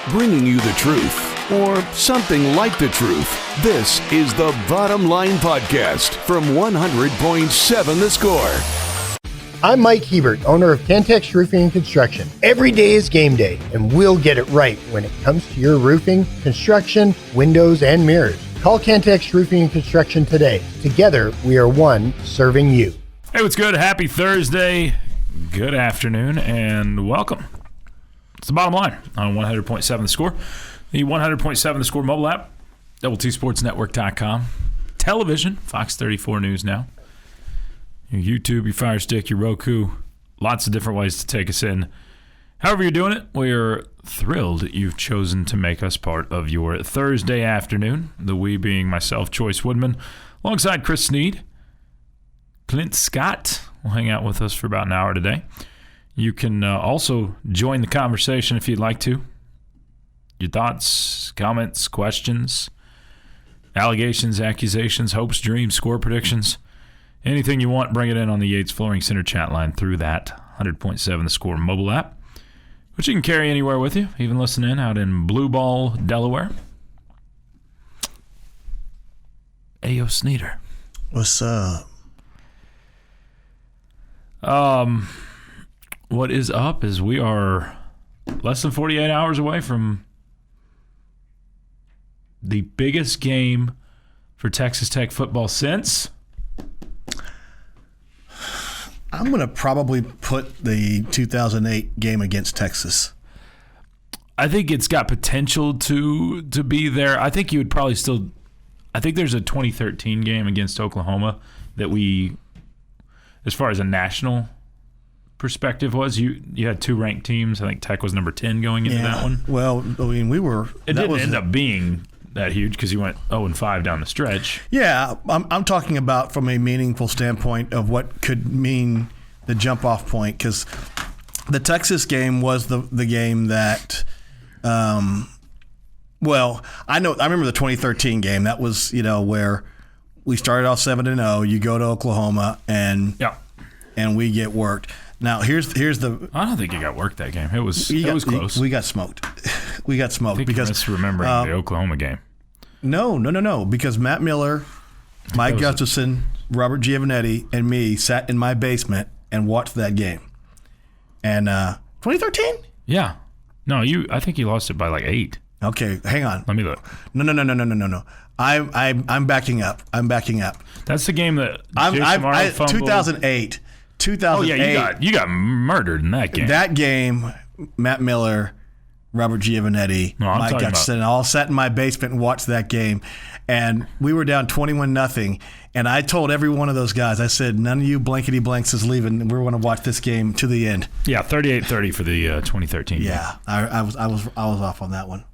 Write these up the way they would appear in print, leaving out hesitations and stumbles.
bringing you the truth, or something like the truth. This is the Bottom Line Podcast from 100.7 The Score. I'm Mike Hebert, owner of Cantex Roofing and Construction. Every day is game day, and we'll get it right when it comes to your roofing, construction, windows, and mirrors. Call Cantex Roofing and Construction today. Together, we are one serving you. Hey, what's good? Happy Thursday. Good afternoon, and welcome. It's the Bottom Line on 100.7 The Score. The 100.7 The Score mobile app, TSportsNetwork.com. Television, Fox 34 News now. Your YouTube, your Fire Stick, your Roku. Lots of different ways to take us in. However you're doing it, we are thrilled that you've chosen to make us part of your Thursday afternoon. The we being myself, Chois Woodman, alongside Chris Snead. Clint Scott will hang out with us for about an hour today. You can also join the conversation if you'd like to. Your thoughts, comments, questions, allegations, accusations, hopes, dreams, score predictions. Anything you want, bring it in on the Yates Flooring Center chat line through that 100.7 The Score mobile app, which you can carry anywhere with you, even listen in out in Blue Ball, Delaware. Ayo Sneader. What's up? What is up is we are less than 48 hours away from the biggest game for Texas Tech football since. I'm going to probably put the 2008 game against Texas. I think it's got potential to be there. I think you would probably still – I think there's a 2013 game against Oklahoma that we, as far as a national perspective was, you had two ranked teams. I think Tech was number 10 going into that one. Well, I mean, we were – It didn't end up being that huge because you went 0-5 down the stretch. Yeah, I'm talking about from a meaningful standpoint of what could mean the jump-off point, because the Texas game was the game that well, I remember the 2013 game. That was, where we started off 7-0. You go to Oklahoma and we get worked. Now here's the. I don't think you got worked that game. It was close. We got smoked. We got smoked I think because you're misremembering the Oklahoma game. No. Because Matt Miller, Mike Gustafson, Robert Giovanetti, and me sat in my basement and watched that game. And 2013? Yeah. No, I think you lost it by like 8. Okay, hang on. Let me look. No. I'm backing up. That's the game that Jason Morrow fumbled. 2008. Oh yeah, you got murdered in that game. That game, Matt Miller, Robert Giovanetti, Mike Gutson, all sat in my basement and watched that game. And we were down 21-0. And I told every one of those guys, I said, none of you blankety blanks is leaving. We're going to watch this game to the end. Yeah, 38-30 for the 2013 game. Yeah, I was off on that one.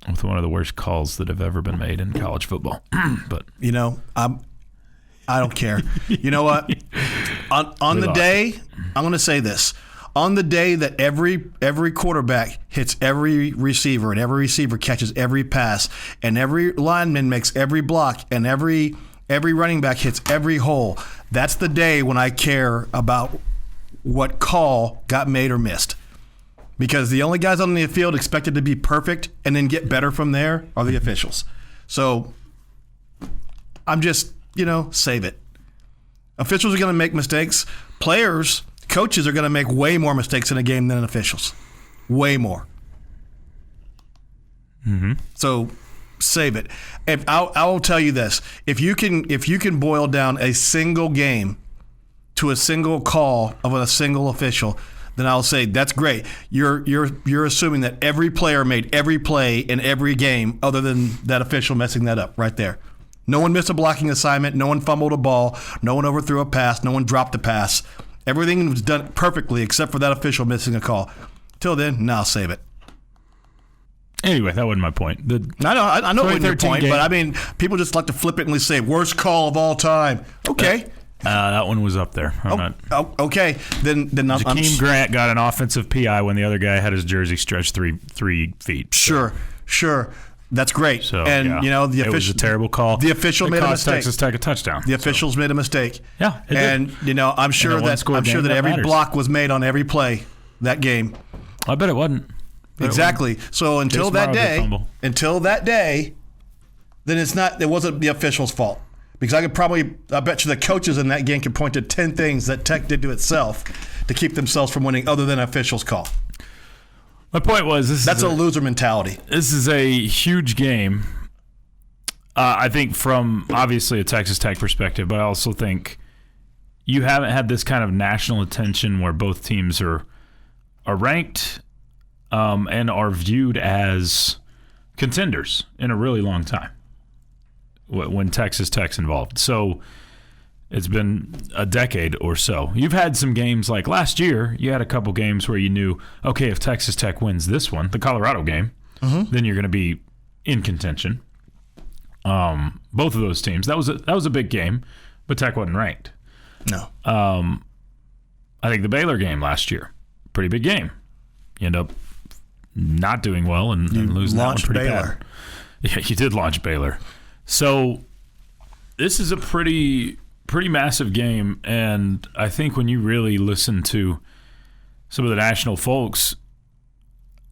With one of the worst calls that have ever been made in college football. But I don't care. You know what? On the day, I'm going to say this. On the day that every quarterback hits every receiver and every receiver catches every pass and every lineman makes every block and every running back hits every hole, that's the day when I care about what call got made or missed. Because the only guys on the field expected to be perfect and then get better from there are the officials. So I'm just, save it. Officials are going to make mistakes. Coaches are going to make way more mistakes in a game than officials. Way more. Mm-hmm. So save it. I will tell you this. If you can boil down a single game to a single call of a single official, then I'll say that's great. You're assuming that every player made every play in every game other than that official messing that up right there. No one missed a blocking assignment. No one fumbled a ball. No one overthrew a pass. No one dropped a pass. Everything was done perfectly except for that official missing a call. Till then, I'll save it. Anyway, that wasn't my point. I know it wasn't your point, game. But I mean, people just like to flippantly say, worst call of all time. Okay. That one was up there. Okay. Then Jakeem Grant got an offensive PI when the other guy had his jersey stretched 3 feet. So. Sure. That's great. So, and the official, it was a terrible call. The official made a mistake. Texas Tech a touchdown. The officials made a mistake. Yeah, it did. And I'm sure that every block was made on every play that game. I bet it wasn't. Exactly. So until that day, then it wasn't the official's fault. Because I bet you the coaches in that game could point to 10 things that Tech did to itself to keep themselves from winning other than an official's call. My point was that's a loser mentality. This is a huge game. I think from obviously a Texas Tech perspective, but I also think you haven't had this kind of national attention where both teams are ranked and are viewed as contenders in a really long time when Texas Tech's involved. So it's been a decade or so. You've had some games like last year. You had a couple games where you knew, okay, if Texas Tech wins this one, the Colorado game, then you're going to be in contention. Both of those teams. That was a big game, but Tech wasn't ranked. No. I think the Baylor game last year, pretty big game. You end up not doing well and losing that one pretty bad. Yeah, you did launch Baylor. So this is a pretty massive game, and I think when you really listen to some of the national folks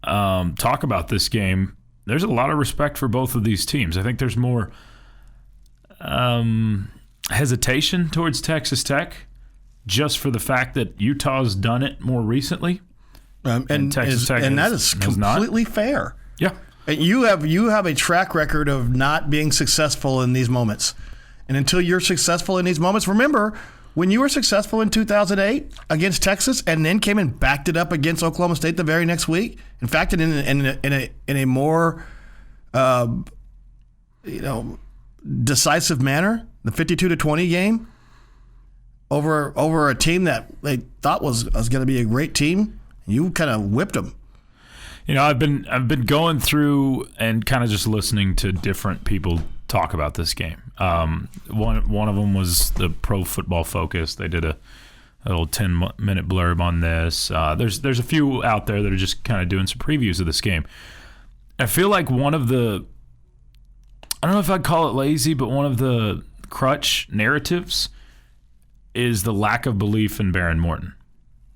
talk about this game, there's a lot of respect for both of these teams. I think there's more hesitation towards Texas Tech just for the fact that Utah's done it more recently. And Texas Tech that is completely fair. Yeah. And you have a track record of not being successful in these moments. And until you're successful in these moments, remember when you were successful in 2008 against Texas and then came and backed it up against Oklahoma State the very next week. In fact, in a more decisive manner, the 52-20 game over a team that they thought was going to be a great team, you kind of whipped them. I've been going through and kind of just listening to different people talk about this game. One of them was the Pro Football Focus. They did a little 10-minute blurb on this. There's a few out there that are just kind of doing some previews of this game. I feel like one of the, I don't know if I'd call it lazy, but one of the crutch narratives is the lack of belief in Behren Morton.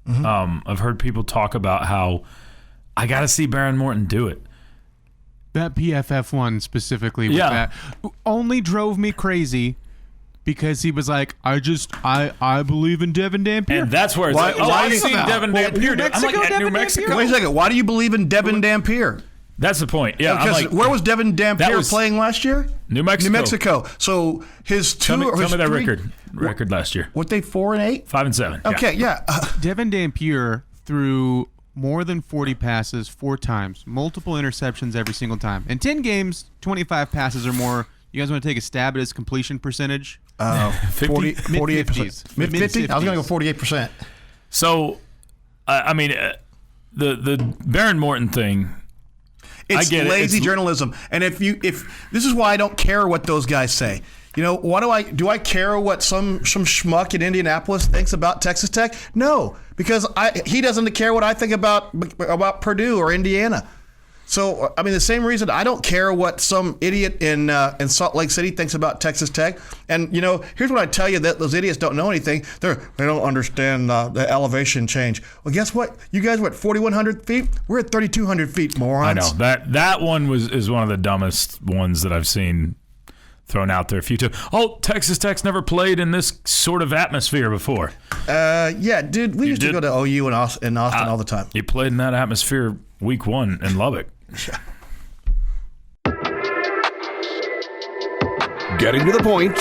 I've heard people talk about how I got to see Behren Morton do it. That PFF one specifically with that only drove me crazy because he was like, I believe in Devon Dampier. And that's where it's I've seen Devon Dampier. I'm like, at New Mexico. Wait a second. Why do you believe in Devon Dampier? That's the point. Yeah, because where was Devon Dampier playing last year? New Mexico. So his tell me that record last year. What they 4-8? 5-7. Okay, yeah. Devon Dampier threw more than 40 passes 4 times, multiple interceptions every single time. In 10 games, 25 passes or more. You guys want to take a stab at his completion percentage? 48%. Mid-50s? I was going to go 48%. So, I mean, the Behren Morton thing, it's lazy journalism. And if this is why I don't care what those guys say. What do I care what some schmuck in Indianapolis thinks about Texas Tech? No, because he doesn't care what I think about Purdue or Indiana. So, I mean, the same reason I don't care what some idiot in Salt Lake City thinks about Texas Tech. And, here's what I tell you that those idiots don't know anything. They don't understand the elevation change. Well, guess what? You guys were at 4,100 feet. We're at 3,200 feet, morons. I know. That one is one of the dumbest ones that I've seen thrown out there a few times. Oh, Texas Tech's never played in this sort of atmosphere before. Yeah, dude, we used to go to OU in Austin all the time. You played in that atmosphere week 1 in Lubbock. Getting to the point,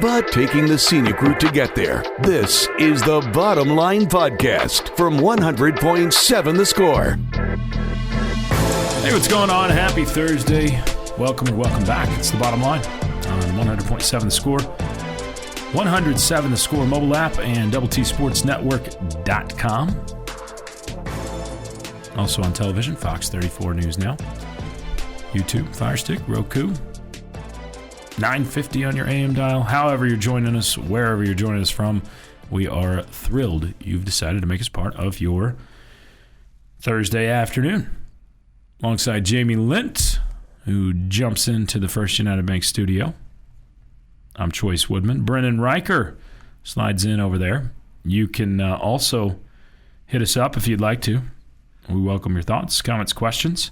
but taking the scenic route to get there. This is the Bottom Line Podcast from 100.7 The Score. Hey, what's going on? Happy Thursday. Welcome back. It's the Bottom Line on 100.7 The Score, 107 The Score mobile app, and doubleTSportsNetwork.com. Also on television, Fox 34 News Now, YouTube, Fire Stick, Roku, 950 on your AM dial. However you're joining us, wherever you're joining us from, we are thrilled you've decided to make us part of your Thursday afternoon. Alongside Jamie Lent, who jumps into the First United Bank studio. I'm Chois Woodman. Brennan Riker slides in over there. You can also hit us up if you'd like to. We welcome your thoughts, comments, questions.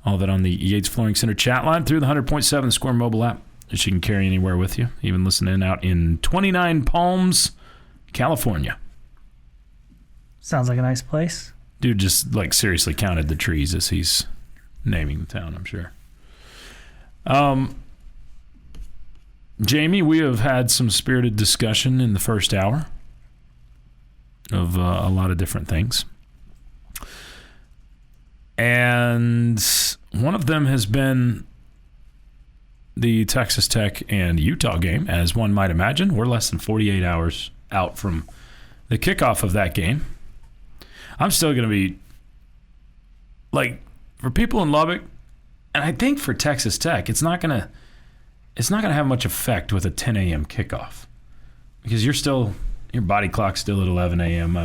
All that on the Yates Flooring Center chat line through the 100.7 The Score mobile app that you can carry anywhere with you. Even listening out in 29 Palms, California. Sounds like a nice place. Dude just seriously counted the trees as he's naming the town, I'm sure. Jamie, we have had some spirited discussion in the first hour of a lot of different things. And one of them has been the Texas Tech and Utah game, as one might imagine. We're less than 48 hours out from the kickoff of that game. I'm still going to be, for people in Lubbock, and I think for Texas Tech, it's not going to have much effect with a 10 a.m. kickoff because your body clock's still at 11 a.m. I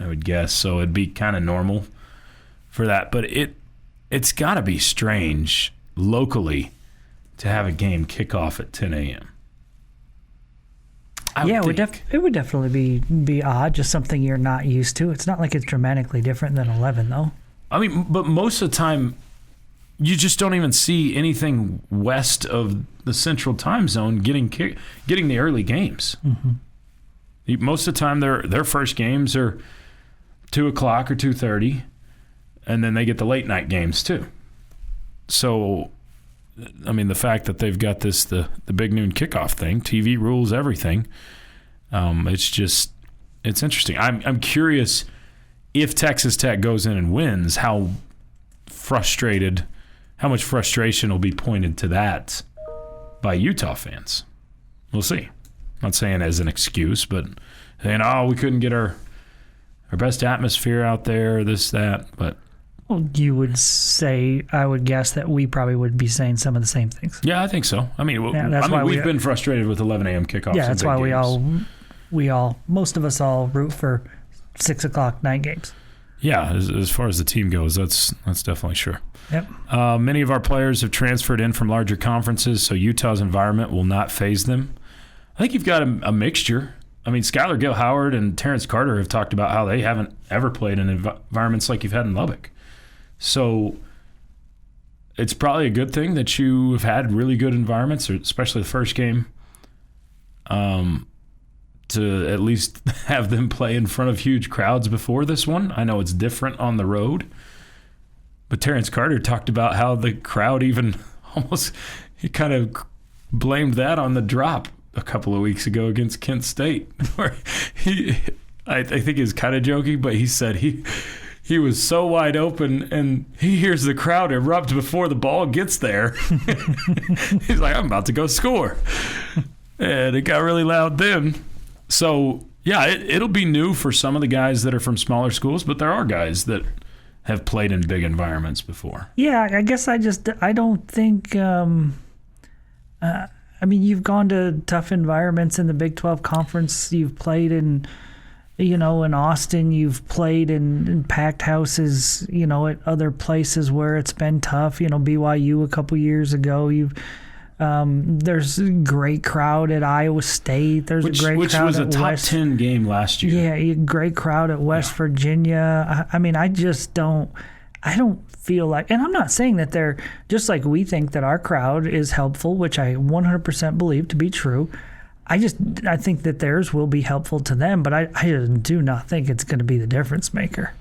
would guess, so it'd be kind of normal for that. But it's got to be strange locally to have a game kick off at 10 a.m. It would definitely be odd, just something you're not used to. It's not like it's dramatically different than 11, though. I mean, but most of the time, you just don't even see anything west of the Central Time Zone getting the early games. Mm-hmm. Most of the time, their first games are 2 o'clock or 2:30, and then they get the late night games too. So, I mean, the fact that they've got the big noon kickoff thing, TV rules everything. It's interesting. I'm curious if Texas Tech goes in and wins, how much frustration will be pointed to that by Utah fans. We'll see. I'm not saying as an excuse, but saying, we couldn't get our best atmosphere out there, this, that, but. Well, you would say, I would guess that we probably would be saying some of the same things. Yeah, I think so. I mean, we've been frustrated with 11 a.m. kickoffs. Yeah, that's why we all, most of us all root for 6 o'clock night games. Yeah, as far as the team goes, that's definitely sure. Yep. Many of our players have transferred in from larger conferences, so Utah's environment will not faze them. I think you've got a mixture. I mean, Skylar Gill-Howard and Terrence Carter have talked about how they haven't ever played in environments like you've had in Lubbock. So it's probably a good thing that you have had really good environments, especially the first game, to at least have them play in front of huge crowds before this one. I know it's different on the road, but Terrence Carter talked about how the crowd even he kind of blamed that on the drop a couple of weeks ago against Kent State, where I think he was kind of joking, but he said he was so wide open and he hears the crowd erupt before the ball gets there. He's like, I'm about to go score. And it got really loud then. So, yeah, it'll be new for some of the guys that are from smaller schools, but there are guys that have played in big environments before. Yeah, I guess I don't think I mean, you've gone to tough environments in the Big 12 Conference. You've played in Austin. You've played in packed houses, at other places where it's been tough. BYU a couple years ago. There's a great crowd at Iowa State. There's a great crowd was at a top 10 game last year. Yeah, great crowd at West Virginia. I mean, I don't feel like, and I'm not saying that they're just like we think that our crowd is helpful, which I 100% believe to be true. I think that theirs will be helpful to them, but I do not think it's going to be the difference maker.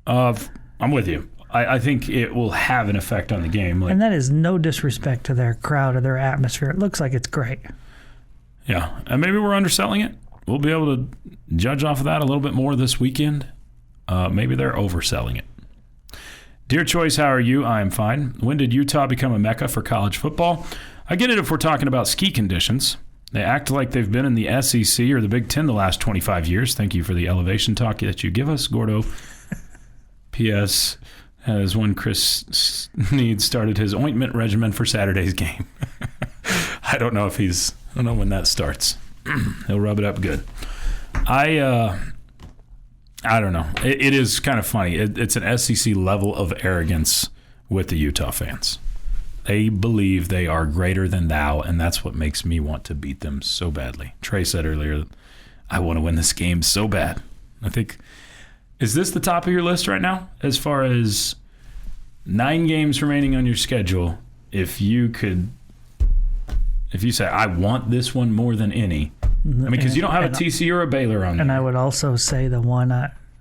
I'm with you. I think it will have an effect on the game. And that is no disrespect to their crowd or their atmosphere. It looks like it's great. Yeah, and maybe we're underselling it. We'll be able to judge off of that a little bit more this weekend. Maybe they're overselling it. Dear Choice, how are you? I am fine. When did Utah become a mecca for college football? I get it if we're talking about ski conditions. They act like they've been in the SEC or the Big Ten the last 25 years. Thank you for the elevation talk that you give us, Gordo. P.S. As when Chris Snead started his ointment regimen for Saturday's game. I don't know when that starts. He'll rub it up good. I don't know. It is kind of funny. It's an SEC level of arrogance with the Utah fans. They believe they are greater than thou, and that's what makes me want to beat them so badly. Trey said earlier, I want to win this game so bad. I think Is this the top of your list right now? As far as 9 games remaining on your schedule, if you say, I want this one more than any. I mean, because you don't have a TCU or a Baylor on there. And I would also say the one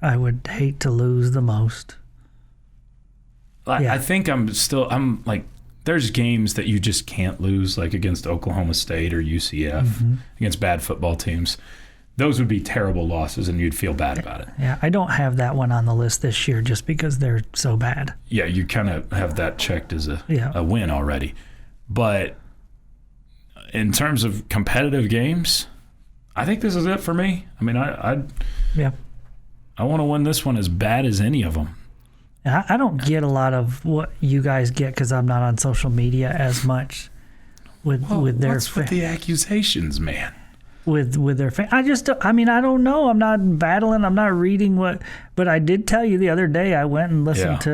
I would hate to lose the most. I think I'm like, there's games that you just can't lose, like against Oklahoma State or UCF, against bad football teams. Those would be terrible losses, and you'd feel bad about it. Yeah, I don't have that one on the list this year just because they're so bad. Yeah, you kind of have that checked as a win already. But in terms of competitive games, I think this is it for me. I mean, I want to win this one as bad as any of them. I don't get a lot of what you guys get because I'm not on social media as much with their what's with the accusations, man? With their fans. I don't know. I'm not battling. I'm not reading but I did tell you the other day I went and listened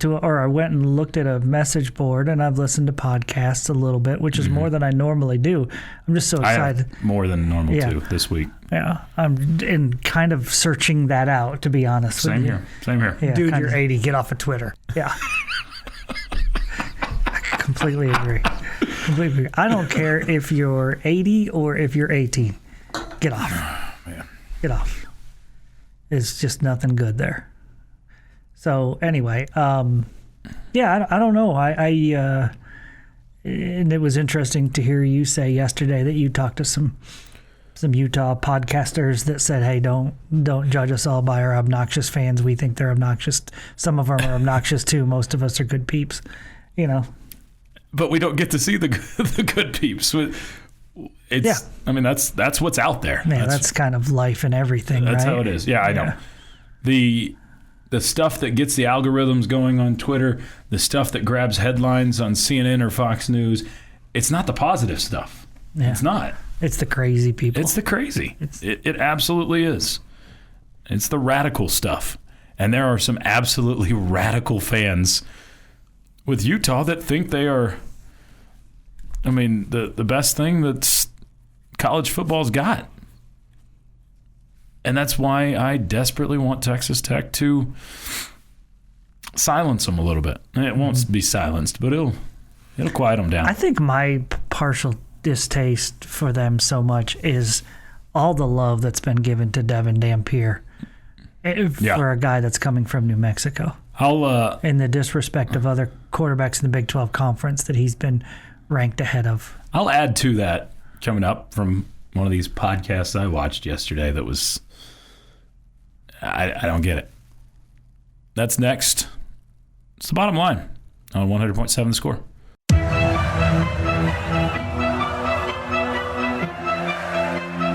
I went and looked at a message board, and I've listened to podcasts a little bit, which is more than I normally do. I'm just so excited. I have more than normal too this week. Yeah, I'm kind of searching that out, to be honest with you. Same here. Yeah, dude, you're 80. Get off of Twitter. Yeah. I completely agree. I don't care if you're 80 or if you're 18. Get off. Man. Get off. It's just nothing good there. So anyway, I don't know. And it was interesting to hear you say yesterday that you talked to some Utah podcasters that said, "Hey, don't judge us all by our obnoxious fans. We think they're obnoxious. Some of them are obnoxious too. Most of us are good peeps, you know." But we don't get to see the good peeps. I mean, that's what's out there. Yeah, that's kind of life and everything. That's right? how it is. Yeah, I know. The stuff that gets the algorithms going on Twitter, the stuff that grabs headlines on CNN or Fox News, it's not the positive stuff. Yeah. It's not. It's the crazy people. It's the crazy. It absolutely is. It's the radical stuff. And there are some absolutely radical fans with Utah that think they are, I mean, the best thing that college football's got. And that's why I desperately want Texas Tech to silence them a little bit. And it won't be silenced, but it'll quiet them down. I think my partial distaste for them so much is all the love that's been given to Devon Dampier for a guy that's coming from New Mexico. And the disrespect of other quarterbacks in the Big 12 Conference that he's been ranked ahead of. I'll add to that coming up from one of these podcasts I watched yesterday that was... I don't get it. That's next. It's the bottom line on 100.7 The Score.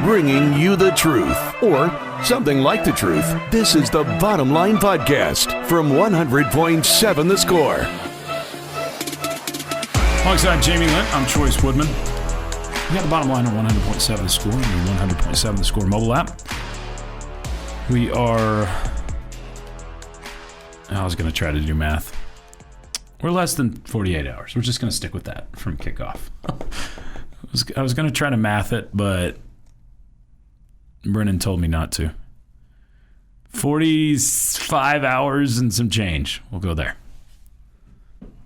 Bringing you the truth, or something like the truth. This is the Bottom Line Podcast from 100.7 The Score. Alongside Jamie Lent, I'm Chois Woodman. We got the bottom line on 100.7 The Score and the 100.7 The Score mobile app. We are... I was going to try to do math. We're less than 48 hours. We're just going to stick with that from kickoff. I was going to try to math it, but Brennan told me not to. 45 hours and some change. We'll go there.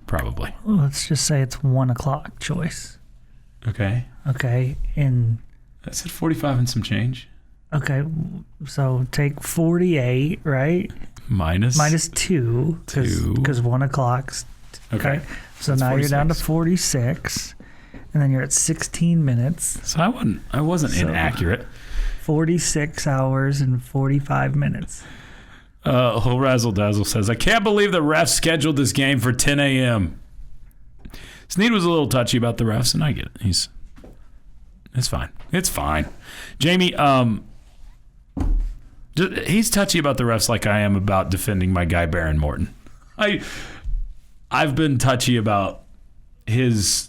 Probably. Well, let's just say it's 1 o'clock, Choice. Okay. And I said 45 and some change. Okay, so take 48, right? Minus 2, because 1 o'clock's... Okay. So that's now 46. You're down to 46, and then you're at 16 minutes. So I wasn't inaccurate. 46 hours and 45 minutes. Razzle Dazzle says, I can't believe the refs scheduled this game for 10 a.m. Snead was a little touchy about the refs, and I get it. It's fine. It's fine. Jamie, he's touchy about the refs like I am about defending my guy Behren Morton. I've been touchy about his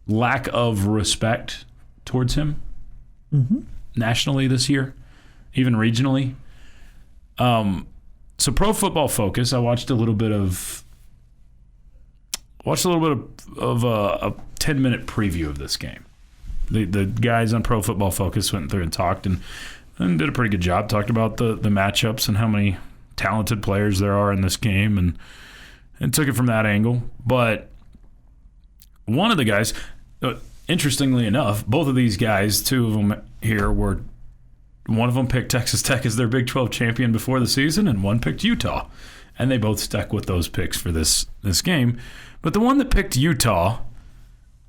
lack of respect towards him nationally this year, even regionally. So Pro Football Focus, I watched a little bit of a 10-minute preview of this game. The guys on Pro Football Focus went through and talked, and and did a pretty good job. Talked about the matchups and how many talented players there are in this game, and took it from that angle. But one of the guys, interestingly enough, both of these guys, two of them here one of them picked Texas Tech as their Big 12 champion before the season, and one picked Utah. And they both stuck with those picks for this game. But the one that picked Utah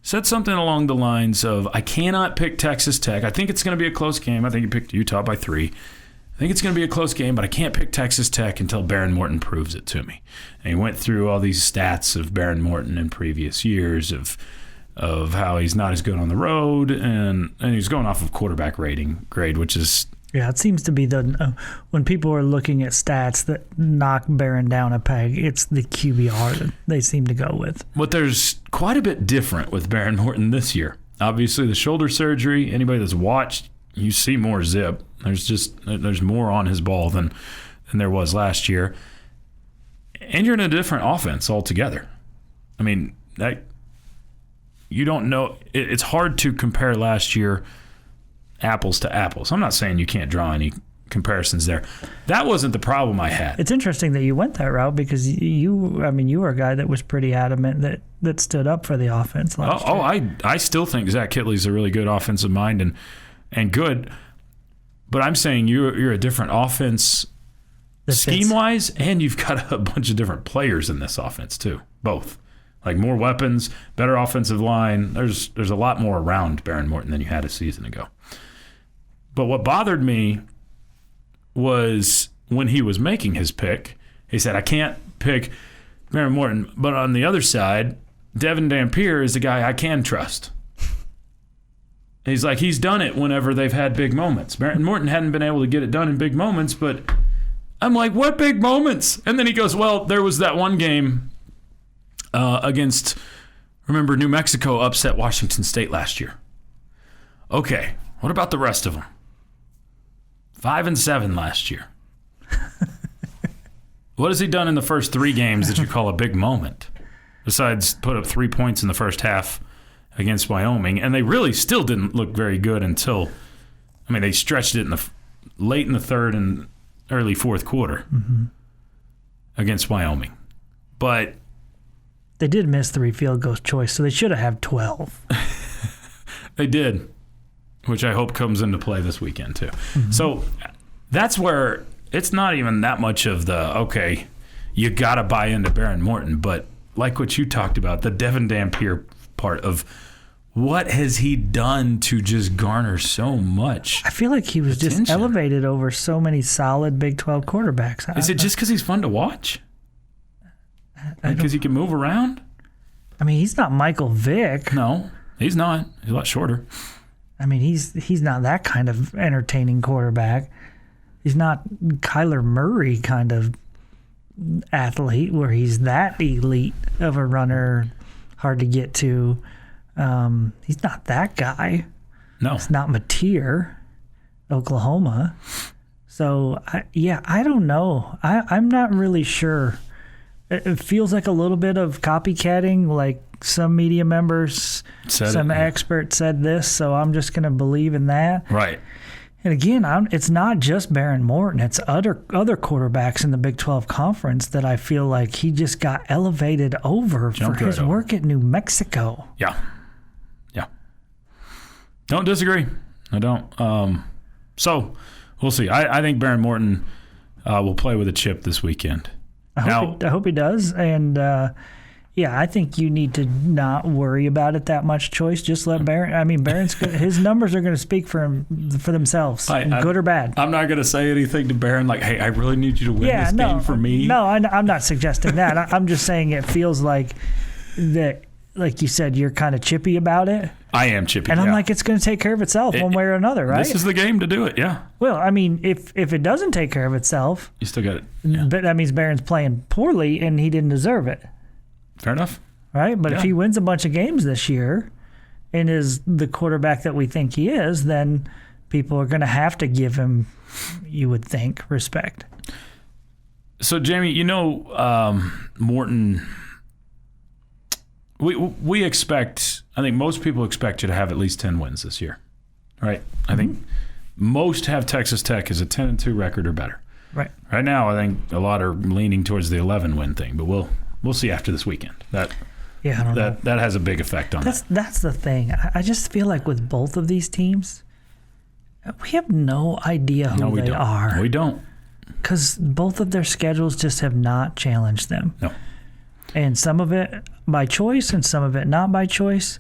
said something along the lines of, I cannot pick Texas Tech. I think it's going to be a close game. I think he picked Utah by 3. I think it's going to be a close game, but I can't pick Texas Tech until Behren Morton proves it to me. And he went through all these stats of Behren Morton in previous years of how he's not as good on the road, and he's going off of quarterback rating grade, which is... Yeah, it seems to be when people are looking at stats that knock Behren down a peg, it's the QBR that they seem to go with. But there's quite a bit different with Behren Morton this year. Obviously, the shoulder surgery, anybody that's watched, you see more zip. There's more on his ball than there was last year. And you're in a different offense altogether. I mean, you don't know. It's hard to compare last year apples to apples. I'm not saying you can't draw any comparisons there. That wasn't the problem I had. It's interesting that you went that route because you were a guy that was pretty adamant that stood up for the offense last year. I still think Zach Kitley's a really good offensive mind and good, but I'm saying you're a different offense scheme-wise, and you've got a bunch of different players in this offense too, both. Like more weapons, better offensive line. There's a lot more around Behren Morton than you had a season ago. But what bothered me was when he was making his pick, he said, I can't pick Behren Morton. But on the other side, Devon Dampier is the guy I can trust. He's like, he's done it whenever they've had big moments. Behren Morton hadn't been able to get it done in big moments, but I'm like, what big moments? And then he goes, well, there was that one game against, remember, New Mexico upset Washington State last year. Okay, what about the rest of them? 5-7 last year. What has he done in the first 3 games that you call a big moment? Besides put up 3 points in the first half against Wyoming, and they really still didn't look very good until, they stretched it late in the third and early fourth quarter against Wyoming. But they did miss 3 field goals choice, so they should have had 12. They did, which I hope comes into play this weekend too. So that's where it's not even that much of okay, you got to buy into Behren Morton, but like what you talked about, the Devon Dampier part of what has he done to just garner so much I feel like he was attention? Just elevated over so many solid Big 12 quarterbacks. Is it just because he's fun to watch? Because he can move around? He's not Michael Vick. No, he's not. He's a lot shorter. He's not that kind of entertaining quarterback. He's not Kyler Murray kind of athlete where he's that elite of a runner, hard to get to. He's not that guy. No. It's not Mateer, Oklahoma. So, I don't know. I'm not really sure. It feels like a little bit of copycatting, like some media members, experts said this, so I'm just going to believe in that. Right. And again, it's not just Behren Morton. It's other quarterbacks in the Big 12 Conference that I feel like he just got elevated over for his work at New Mexico. Yeah. Don't disagree. I don't. So we'll see. I think Behren Morton will play with a chip this weekend. I hope he does. And, I think you need to not worry about it that much, Choice. Just let Behren. Behren's good. His numbers are going to speak for themselves, good or bad. I'm not going to say anything to Behren like, hey, I really need you to win this game for me. No, I'm not suggesting that. I'm just saying it feels like that, like you said, you're kind of chippy about it. I am chippy. And I'm like, it's going to take care of itself one way or another, right? This is the game to do it, yeah. Well, if it doesn't take care of itself, you still got it. Yeah. But that means Behren's playing poorly and he didn't deserve it. Fair enough. Right? But if he wins a bunch of games this year and is the quarterback that we think he is, then people are going to have to give him, you would think, respect. So, Jamie, Morton, we expect, I think most people expect you to have at least 10 wins this year, right? I think most have Texas Tech as a 10-2 record or better. Right. Right now, I think a lot are leaning towards the 11-win thing, but we'll see after this weekend. I don't know. That has a big effect on that. That's the thing. I just feel like with both of these teams, we have no idea who they are. We don't. Because both of their schedules just have not challenged them. No. And some of it by choice and some of it not by choice.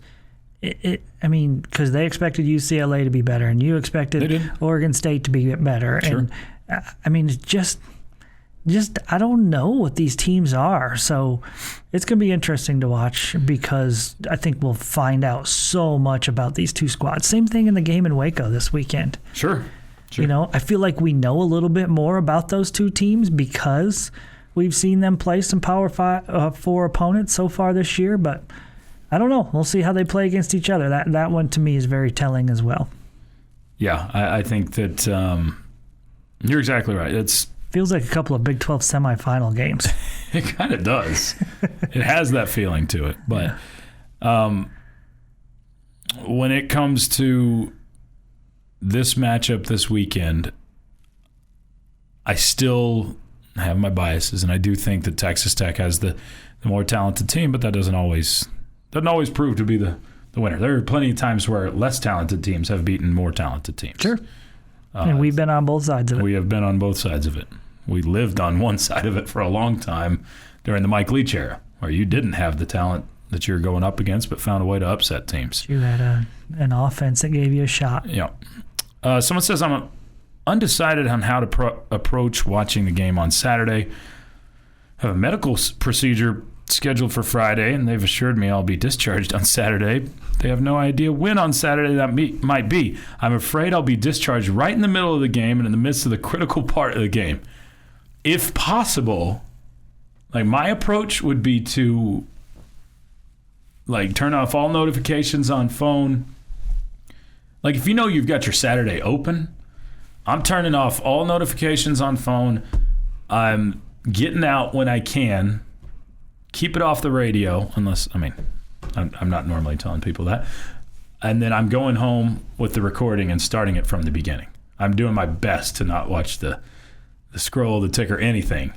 Because they expected UCLA to be better and you expected Oregon State to be better. Sure. And it's just I don't know what these teams are. So it's going to be interesting to watch because I think we'll find out so much about these two squads. Same thing in the game in Waco this weekend. Sure. I feel like we know a little bit more about those two teams because we've seen them play some Power 4 opponents so far this year, but I don't know. We'll see how they play against each other. That one to me is very telling as well. Yeah, I think that you're exactly right. It feels like a couple of Big 12 semifinal games. It kind of does. It has that feeling to it. But when it comes to this matchup this weekend, I still have my biases, and I do think that Texas Tech has the more talented team, but that doesn't always prove to be the winner. There are plenty of times where less talented teams have beaten more talented teams. Sure. And we've been on both sides of it. We have been on both sides of it. We lived on one side of it for a long time during the Mike Leach era, where you didn't have the talent that you're going up against, but found a way to upset teams. You had an offense that gave you a shot. Yeah. Someone says, I'm undecided on how to approach watching the game on Saturday. I have a medical procedure scheduled for Friday, and they've assured me I'll be discharged on Saturday. They have no idea when on Saturday that might be. I'm afraid I'll be discharged right in the middle of the game and in the midst of the critical part of the game. If possible, my approach would be to turn off all notifications on phone. If you know you've got your Saturday open, I'm turning off all notifications on phone. I'm getting out when I can. Keep it off the radio, unless, I'm not normally telling people that. And then I'm going home with the recording and starting it from the beginning. I'm doing my best to not watch the scroll, the ticker, anything.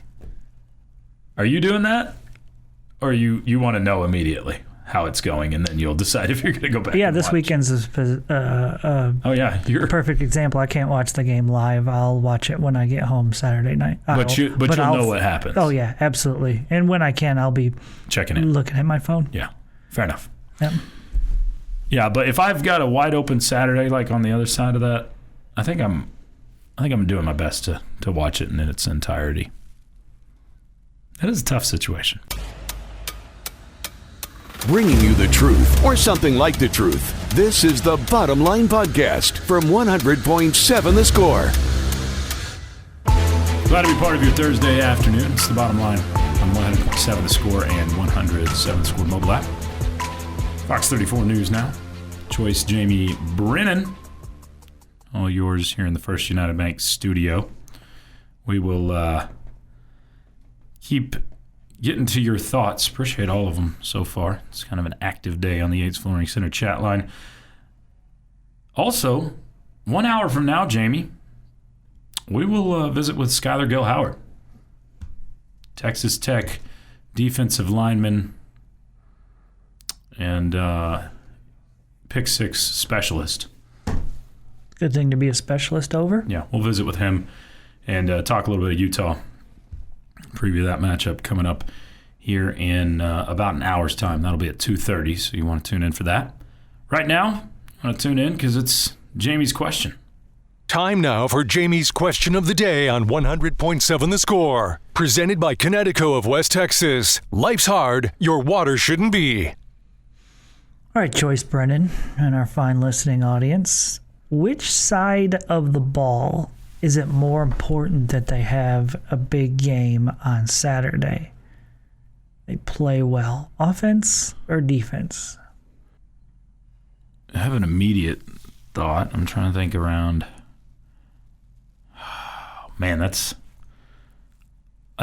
Are you doing that? Or you want to know immediately how it's going, and then you'll decide if you're going to go back and this watch. Weekend's you're a perfect example. I can't watch the game live. I'll watch it when I get home Saturday night. But you'll know what happens. Oh, yeah, absolutely. And when I can, I'll be checking it, looking at my phone. Yeah, fair enough. Yep. Yeah, but if I've got a wide open Saturday, on the other side of that, I think I'm doing my best to watch it in its entirety. That is a tough situation. Bringing you the truth, or something like the truth. This is the Bottom Line Podcast from 100.7 The Score. Glad to be part of your Thursday afternoon. It's the Bottom Line on 100.7 The Score and 107 The Score mobile app. Fox 34 News now. Choice Jamie Brennan. All yours here in the First United Bank studio. We will keep getting to your thoughts. Appreciate all of them so far. It's kind of an active day on the Yates Flooring Center chat line. Also, 1 hour from now, Jamie, we will visit with Skylar Gill-Howard, Texas Tech defensive lineman and pick six specialist. Good thing to be a specialist over. Yeah, we'll visit with him and talk a little bit of Utah. Preview that matchup coming up here in about an hour's time. That'll be at 2:30, so you want to tune in for that. Right now, I want to tune in because it's Jamie's question. Time now for Jamie's question of the day on 100.7 The Score. Presented by Connecticut of West Texas. Life's hard, your water shouldn't be. All right, Choice Brennan and our fine listening audience. Which side of the ball is it more important that they have a big game on Saturday? They play well. Offense or defense? I have an immediate thought. I'm trying to think around. Man, I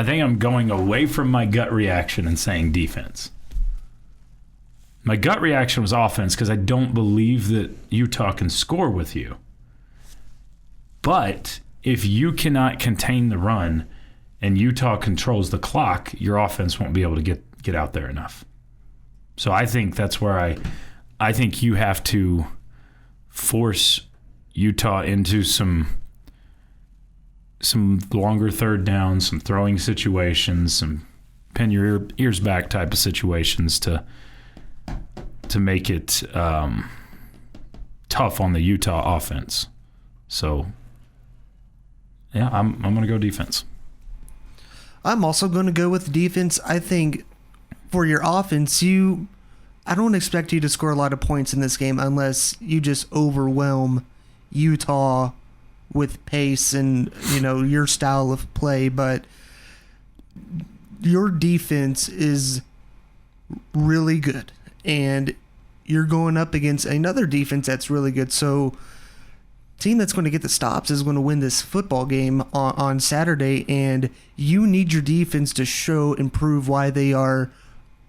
think I'm going away from my gut reaction and saying defense. My gut reaction was offense because I don't believe that Utah can score with you. But if you cannot contain the run and Utah controls the clock, your offense won't be able to get out there enough. So I think that's where I think you have to force Utah into some longer third downs, some throwing situations, some pin your ears back type of situations to make it tough on the Utah offense. So, yeah, I'm going to go defense. I'm also going to go with defense. I think for your offense, I don't expect you to score a lot of points in this game unless you just overwhelm Utah with pace and, your style of play. But your defense is really good, and you're going up against another defense that's really good. So team that's going to get the stops is going to win this football game on Saturday, and you need your defense to show and prove why they are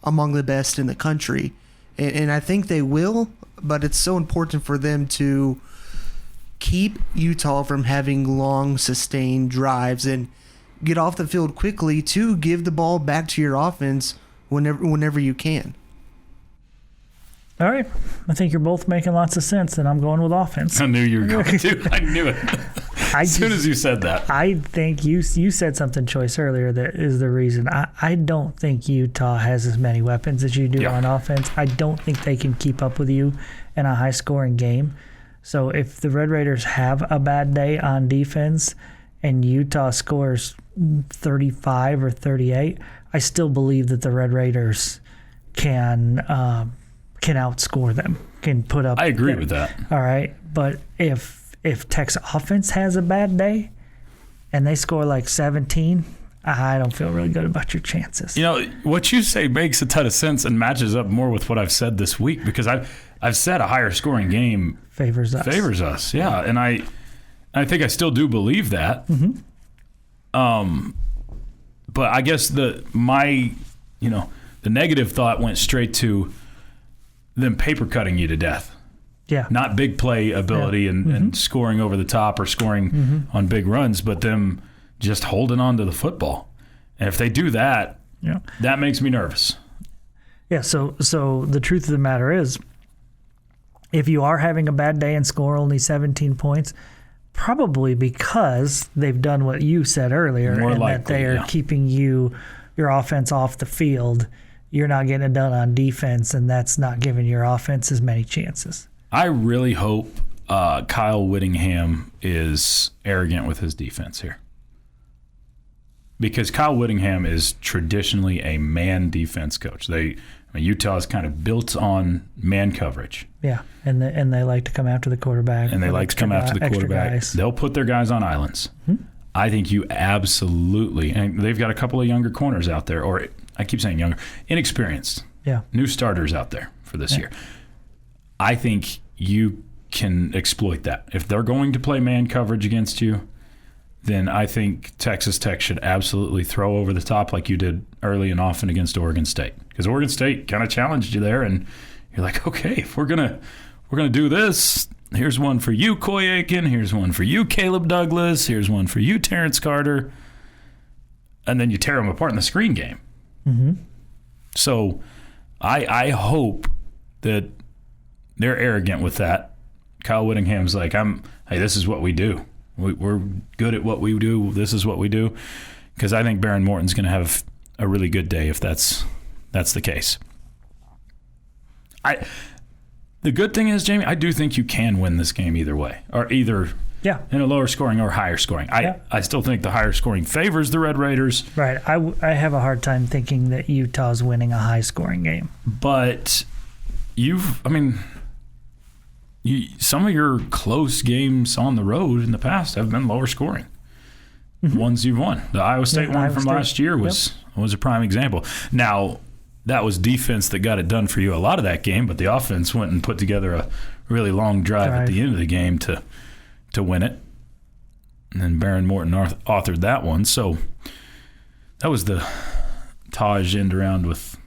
among the best in the country. And I think they will, but it's so important for them to keep Utah from having long, sustained drives and get off the field quickly to give the ball back to your offense whenever you can. All right. I think you're both making lots of sense, and I'm going with offense. I knew you were going to. I knew it. As soon as you said that. I think you said something, Choice, earlier that is the reason. I don't think Utah has as many weapons as you do on offense. I don't think they can keep up with you in a high-scoring game. So if the Red Raiders have a bad day on defense and Utah scores 35 or 38, I still believe that the Red Raiders can outscore them, can put up. I agree with that. All right, but if Tech's offense has a bad day and they score like 17, I don't feel really good about your chances. What you say makes a ton of sense and matches up more with what I've said this week, because I've said a higher scoring game favors us. Yeah, and I think I still do believe that. Mm-hmm. But I guess the negative thought went straight to them paper cutting you to death. Yeah. Not big play ability and scoring over the top or scoring on big runs, but them just holding on to the football. And if they do that, that makes me nervous. Yeah, so the truth of the matter is, if you are having a bad day and score only 17 points, probably because they've done what you said earlier, More and likely, that they are keeping your offense off the field. You're not getting it done on defense, and that's not giving your offense as many chances. I really hope Kyle Whittingham is arrogant with his defense here, because Kyle Whittingham is traditionally a man defense coach. Utah is kind of built on man coverage. Yeah, and they like to come after the quarterback. And they like to come after the quarterback. Guys. They'll put their guys on islands. Mm-hmm. I think you absolutely, and they've got a couple of younger corners out there, or I keep saying younger, inexperienced. Yeah. New starters out there for this year. I think you can exploit that. If they're going to play man coverage against you, then I think Texas Tech should absolutely throw over the top like you did early and often against Oregon State. Because Oregon State kind of challenged you there, and you're like, okay, if we're gonna do this, here's one for you, Coy Aiken. Here's one for you, Caleb Douglas. Here's one for you, Terrence Carter. And then you tear them apart in the screen game. Mm-hmm. So I hope that they're arrogant with that. Kyle Whittingham's like, hey, this is what we do. We're good at what we do. This is what we do. Because I think Behren Morton's going to have a really good day if that's the case. The good thing is, Jamie, I do think you can win this game either way, or either in a lower scoring or higher scoring. I still think the higher scoring favors the Red Raiders. Right. I have a hard time thinking that Utah's winning a high scoring game. But some of your close games on the road in the past have been lower scoring. The ones you've won. The Iowa State one from last year was a prime example. Now, that was defense that got it done for you a lot of that game, but the offense went and put together a really long drive at the end of the game to win it. And then Behren Morton authored that one. So that was the Taj end around with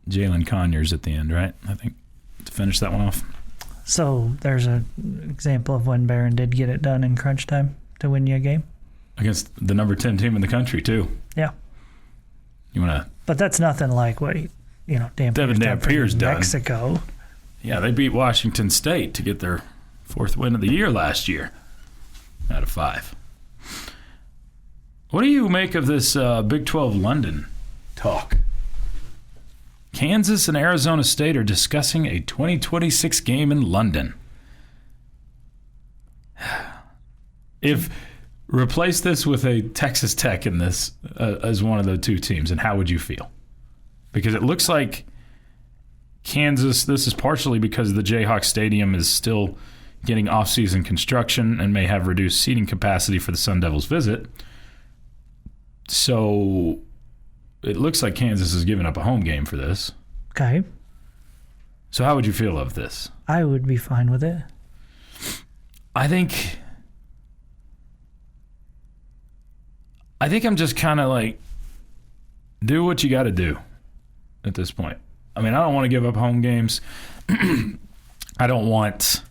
Jalen Conyers at the end, right? I think, to finish that one off. So there's an example of when Behren did get it done in crunch time. to win you a game. Against the number 10 team in the country, too. Yeah. You want to... But that's nothing like what, Devon Dampier's done. Mexico. Yeah, they beat Washington State to get their 4th win of the year last year out of 5. What do you make of this Big 12 London talk? Kansas and Arizona State are discussing a 2026 game in London. Replace this with a Texas Tech in this as one of the two teams, and how would you feel? Because it looks like Kansas, this is partially because the Jayhawk Stadium is still getting off-season construction and may have reduced seating capacity for the Sun Devils visit. So it looks like Kansas is giving up a home game for this. Okay. So how would you feel of this? I would be fine with it. I think I'm just kind of like, do what you got to do at this point. I mean, I don't want to give up home games. I don't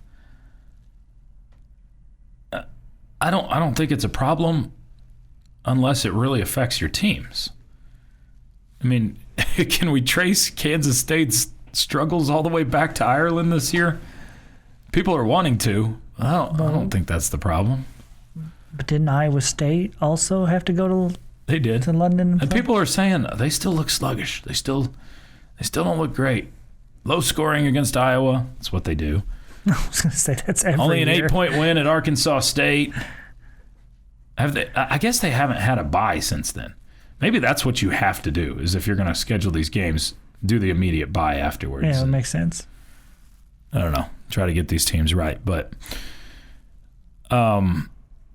think it's a problem unless it really affects your teams. I mean, can we trace Kansas State's struggles all the way back to Ireland this year? People are wanting to. I don't think that's the problem. But didn't Iowa State also have to go to? They did. To London, and people are saying they still look sluggish. They still don't look great. Low scoring against Iowa. That's what they do. I was going to say that's every only an year. 8-point win at Arkansas State. I guess they haven't had a bye since then. Maybe that's what you have to do. Is if you're going to schedule these games, do the immediate bye afterwards. Yeah, it makes sense. I don't know. Try to get these teams right, but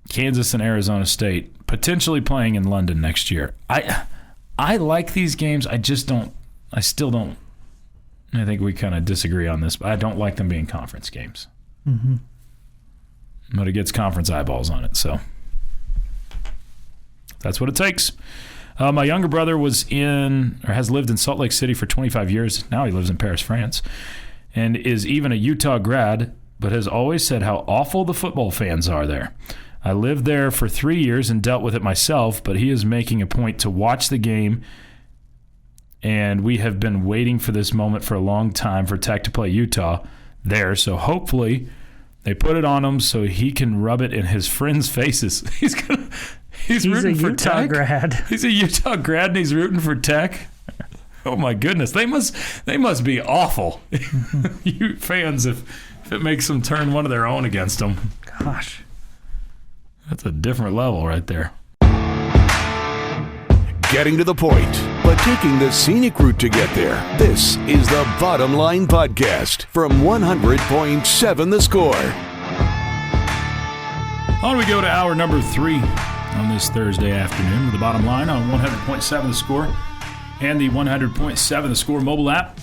Kansas and Arizona State potentially playing in London next year. I like these games. I still don't. I think we kind of disagree on this, but I don't like them being conference games. Mm-hmm. But it gets conference eyeballs on it, so that's what it takes. My younger brother has lived in Salt Lake City for 25 years. Now he lives in Paris, France, and is even a Utah grad, but has always said how awful the football fans are there. I lived there for 3 years and dealt with it myself, but he is making a point to watch the game, and we have been waiting for this moment for a long time for Tech to play Utah there, so hopefully they put it on him so he can rub it in his friends' faces. He's rooting for Utah Tech. Grad. He's a Utah grad and he's rooting for Tech. Oh my goodness, they must be awful. Ute fans if it makes them turn one of their own against them. Gosh. That's a different level right there. Getting to the point, but taking the scenic route to get there. This is the Bottom Line Podcast from 100.7 The Score. On we go to hour number 3 on this Thursday afternoon with the Bottom Line on 100.7 The Score and the 100.7 The Score mobile app,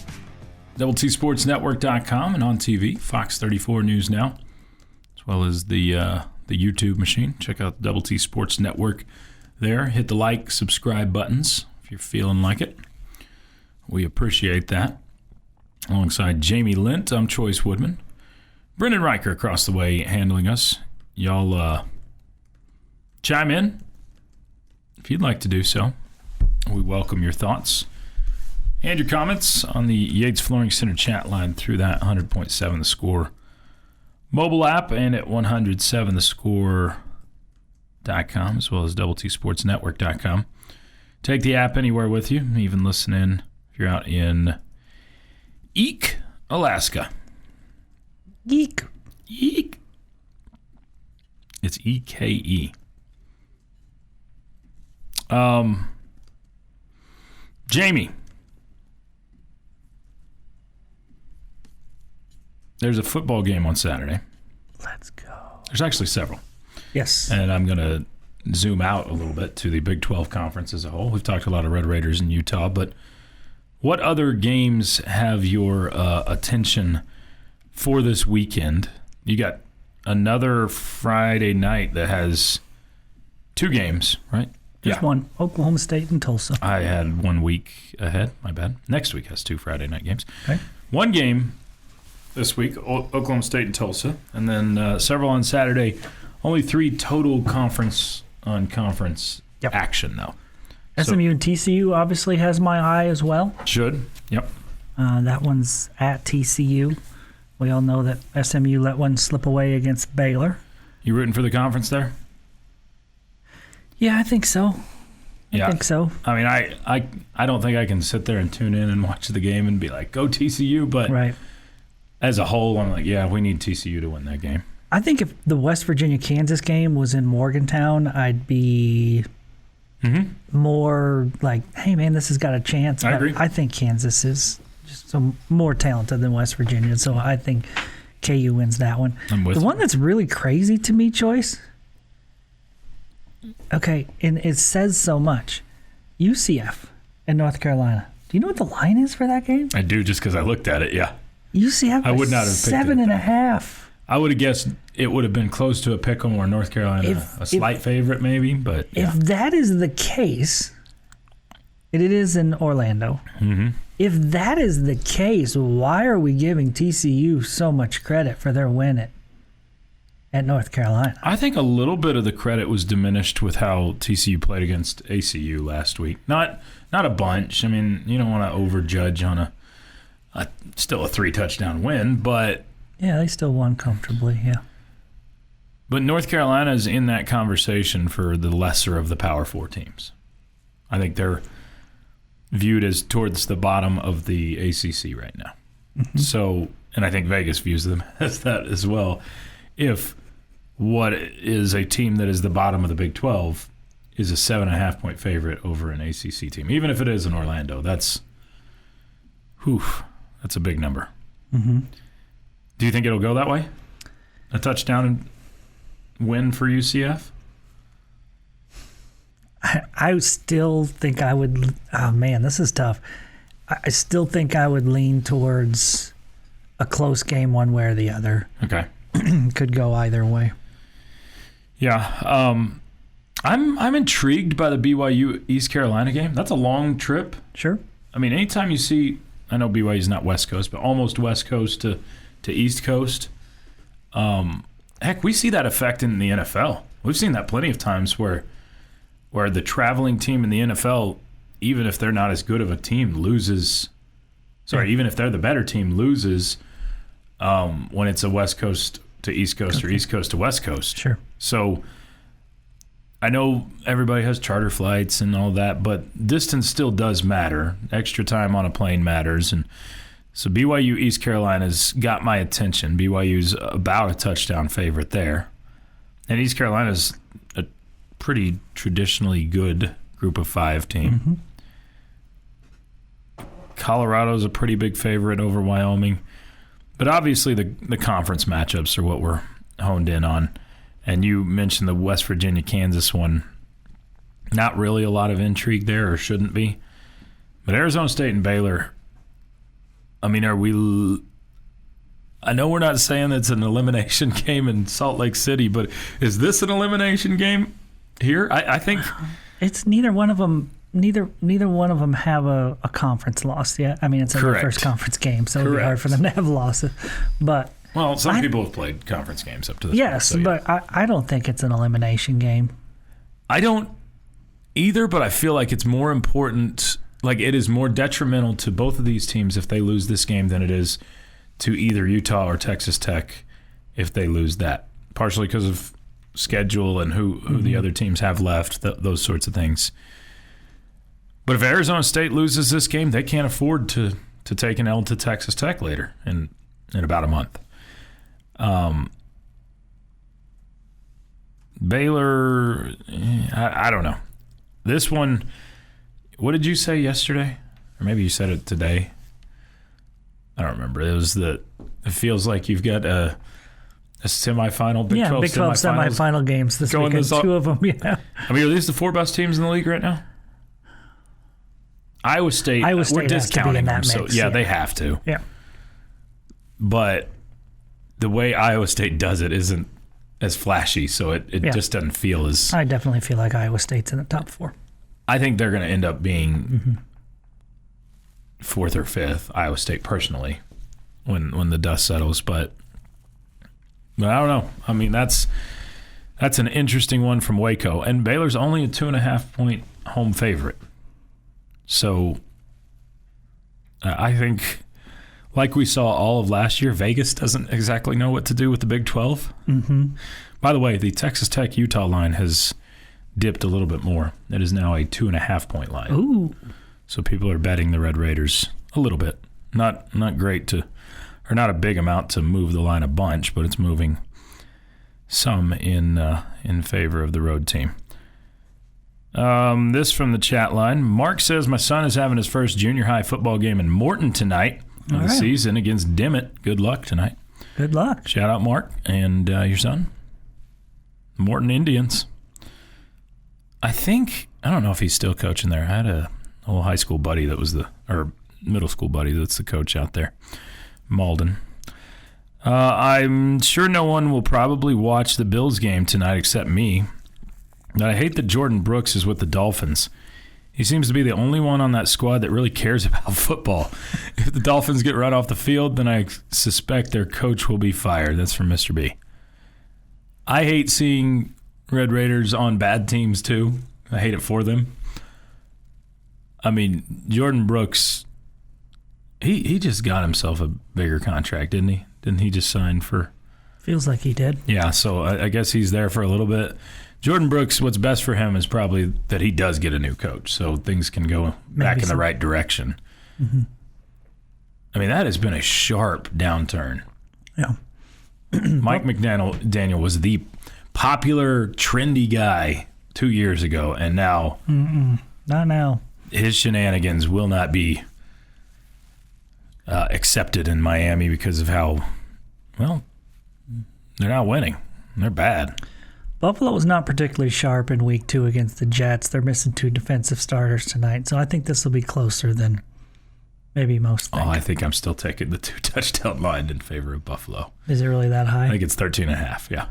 TSportsNetwork.com, and on TV, Fox 34 News Now, as well as the YouTube machine. Check out the Double T Sports Network there. Hit the like, subscribe buttons if you're feeling like it. We appreciate that. Alongside Jamie Lent, I'm Chois Woodman. Brendan Riker across the way handling us. Y'all chime in if you'd like to do so. We welcome your thoughts and your comments on the Yates Flooring Center chat line through that 100.7 The Score mobile app and at 107thescore.com as well as TSportsNetwork.com. Take the app anywhere with you, even listen in if you're out in Eek, Alaska. Eek. Eek. It's EKE. Jamie. There's a football game on Saturday. Let's go. There's actually several. Yes. And I'm going to zoom out a little bit to the Big 12 Conference as a whole. We've talked a lot of Red Raiders in Utah, but what other games have your attention for this weekend? You got another Friday night that has 2 games, right? Just one. Oklahoma State and Tulsa. I had 1 week ahead. My bad. Next week has 2 Friday night games. Okay. 1 game this week, Oklahoma State and Tulsa, and then several on Saturday Only 3 total conference-on-conference Yep. action, though. SMU and TCU obviously has my eye as well. Should. Yep. That one's at TCU. We all know that SMU let one slip away against Baylor. You rooting for the conference there? Yeah, I think so. Yeah. I think so. I mean, I don't think I can sit there and tune in and watch the game and be like, go TCU, but Right. as a whole, I'm like, yeah, we need TCU to win that game. I think if the West Virginia-Kansas game was in Morgantown, I'd be more like, hey, man, this has got a chance. I But agree. I think Kansas is just so more talented than West Virginia, so I think KU wins that one. I'm with The you. one that's really crazy to me, Choice, okay, and it says so much, UCF in North Carolina. Do you know what the line is for that game? I do, just because I looked at it, yeah. UCF I would not have picked it. 7.5. I would have guessed it would have been close to a pick 'em or North Carolina, a slight favorite maybe, but yeah. If that is the case, it is in Orlando. Mm-hmm. If that is the case, why are we giving TCU so much credit for their win at North Carolina? I think a little bit of the credit was diminished with how TCU played against ACU last week. Not a bunch. I mean, you don't want to overjudge on still a 3-touchdown win, but Yeah, they still won comfortably, yeah. But North Carolina is in that conversation for the lesser of the Power 4 teams. I think they're viewed as towards the bottom of the ACC right now. Mm-hmm. So, and I think Vegas views them as that as well. If what is a team that is the bottom of the Big 12 is a 7.5-point favorite over an ACC team, even if it is in Orlando, that's a big number. Mm-hmm. Do you think it'll go that way? A touchdown win for UCF? I still think I would. Oh man, this is tough. I still think I would lean towards a close game, one way or the other. Okay, Could go either way. yeah. I'm intrigued by the BYU East Carolina game. That's a long trip. Sure. I mean, anytime you see, I know BYU's not West Coast, but almost West Coast to East Coast. Heck, we see that effect in the NFL. We've seen that plenty of times where the traveling team in the NFL, even if they're not as good of a team, loses. Sorry, even if they're the better team, loses when it's a West Coast to East Coast or East Coast to West Coast. Sure. So I know everybody has charter flights and all that, but distance still does matter. Extra time on a plane matters. And so BYU East Carolina's got my attention. BYU's about a touchdown favorite there. And East Carolina's a pretty traditionally good group of 5 team. Mm-hmm. Colorado's a pretty big favorite over Wyoming. But obviously the conference matchups are what we're honed in on. And you mentioned the West Virginia-Kansas one. Not really a lot of intrigue there, or shouldn't be. But Arizona State and Baylor, I mean, I know we're not saying it's an elimination game in Salt Lake City, but is this an elimination game here? I think it's neither one of them. Neither one of them have a conference loss yet. I mean, it's their first conference game, so it'll be hard for them to have losses. But well, some people have played conference games up to this point. Yes, so but I don't think it's an elimination game. I don't either, but I feel like it's more important. Like, it is more detrimental to both of these teams if they lose this game than it is to either Utah or Texas Tech if they lose that. Partially because of schedule and who the other teams have left, those sorts of things. But if Arizona State loses this game, they can't afford to take an L to Texas Tech later in about a month. Baylor, I don't know. This one, what did you say yesterday? Or maybe you said it today. I don't remember. It was it feels like you've got a semifinal, Big 12 Big 12 semifinal games this weekend. 2 of them, yeah. I mean, are these the 4 best teams in the league right now? Iowa State we're discounting them, so yeah, they have to. Yeah. But the way Iowa State does it isn't as flashy, so it just doesn't feel as... I definitely feel like Iowa State's in the top 4. I think they're going to end up being 4th or 5th, Iowa State, personally, when the dust settles. But I don't know. I mean, that's That's an interesting one from Waco. And Baylor's only a 2.5-point home favorite. So I think, like we saw all of last year, Vegas doesn't exactly know what to do with the Big 12. Mm-hmm. By the way, the Texas Tech-Utah line has dipped a little bit more. It is now a 2.5-point line. Ooh. So people are betting the Red Raiders a little bit. Not great to, or not a big amount to move the line a bunch, but it's moving some in favor of the road team. This from the chat line. Mark says, my son is having his first junior high football game in Morton tonight of the season against Dimmitt. Good luck tonight. Good luck. Shout out, Mark, and your son. Morton Indians. I don't know if he's still coaching there. I had a old high school buddy that was or middle school buddy that's the coach out there, Malden. I'm sure no one will probably watch the Bills game tonight except me. But I hate that Jordan Brooks is with the Dolphins. He seems to be the only one on that squad that really cares about football. If the Dolphins get run off the field, then I suspect their coach will be fired. That's from Mr. B. I hate seeing Red Raiders on bad teams, too. I hate it for them. I mean, Jordan Brooks, he just got himself a bigger contract, didn't he? Didn't he just sign for... Feels like he did. Yeah, so I guess he's there for a little bit. Jordan Brooks, what's best for him is probably that he does get a new coach, so things can go back in the right direction. Mm-hmm. I mean, that has been a sharp downturn. Yeah. Mike McDaniel was the popular, trendy guy 2 years ago, and now... Not now. His shenanigans will not be accepted in Miami because of how, well, they're not winning. They're bad. Buffalo was not particularly sharp in week 2 against the Jets. They're missing 2 defensive starters tonight, so I think this will be closer than maybe most think. Oh, I think I'm still taking the 2 touchdown line in favor of Buffalo. Is it really that high? I think it's 13.5, yeah.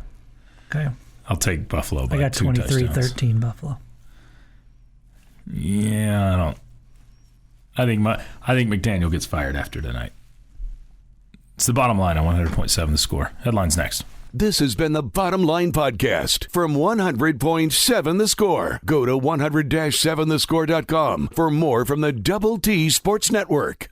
Okay. I'll take Buffalo by I got 2 touchdowns. 23-13 Buffalo. Yeah, I don't. I think McDaniel gets fired after tonight. It's the bottom line on 100.7 The Score. Headlines next. This has been the Bottom Line Podcast from 100.7 The Score. Go to 100-7thescore.com for more from the Double T Sports Network.